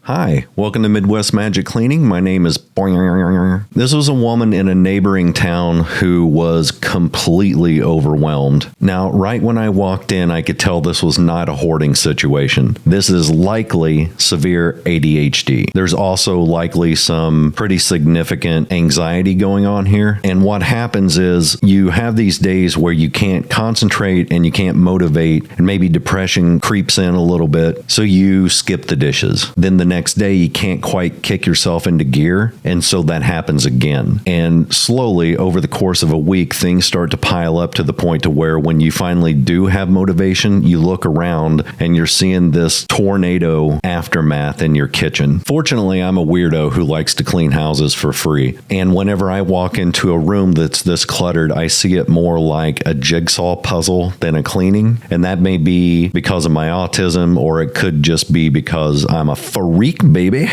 Hi, welcome to Midwest Magic Cleaning. My name is Boing. This was a woman in a neighboring town who was completely overwhelmed. Now, right when I walked in, I could tell this was not a hoarding situation. This is likely severe ADHD. There's also likely some pretty significant anxiety going on here. And what happens is you have these days where you can't concentrate and you can't motivate, and maybe depression creeps in a little bit. So you skip the dishes. Then the next day you can't quite kick yourself into gear, and so that happens again. And slowly over the course of a week, things start to pile up to the point to where when you finally do have motivation, you look around and you're seeing this tornado aftermath in your kitchen. Fortunately, I'm a weirdo who likes to clean houses for free, and whenever I walk into a room that's this cluttered, I see it more like a jigsaw puzzle than a cleaning. And that may be because of my autism, or it could just be because I'm a freak, baby.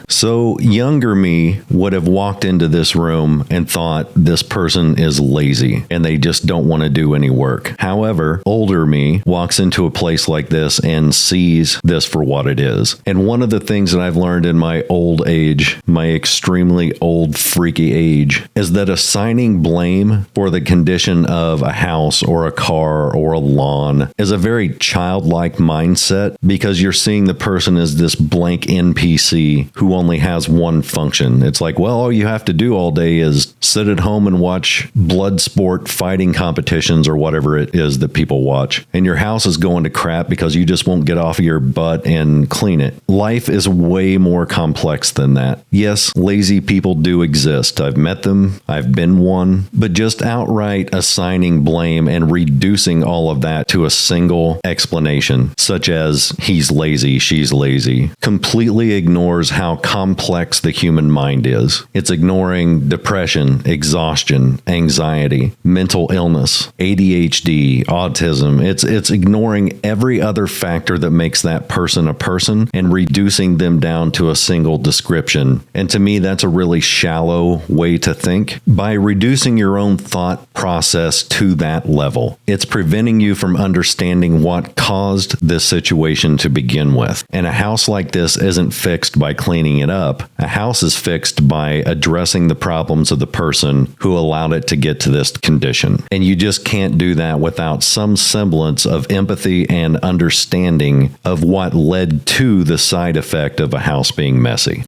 So younger me would have walked into this room and thought this person is lazy and they just don't want to do any work. However, older me walks into a place like this and sees this for what it is. And one of the things that I've learned in my old age, my extremely old freaky age, is that assigning blame for the condition of a house or a car or a lawn is a very childlike mindset, because you're seeing the person as this blank NPC who only has one function. It's like, well, all you have to do all day is sit at home and watch blood sport fighting competitions or whatever it is that people watch. And your house is going to crap because you just won't get off of your butt and clean it. Life is way more complex than that. Yes, lazy people do exist. I've met them. I've been one. But just outright assigning blame and reducing all of that to a single explanation, such as he's lazy, she's lazy, completely ignores how complex the human mind is. It's ignoring depression, exhaustion, anxiety, mental illness, ADHD, autism. It's ignoring every other factor that makes that person a person and reducing them down to a single description. And to me, that's a really shallow way to think. By reducing your own thought process to that level, it's preventing you from understanding what caused this situation to begin with. And a house like this isn't fixed by cleaning it up. A house is fixed by addressing the problems of the person who allowed it to get to this condition. And you just can't do that without some semblance of empathy and understanding of what led to the side effect of a house being messy.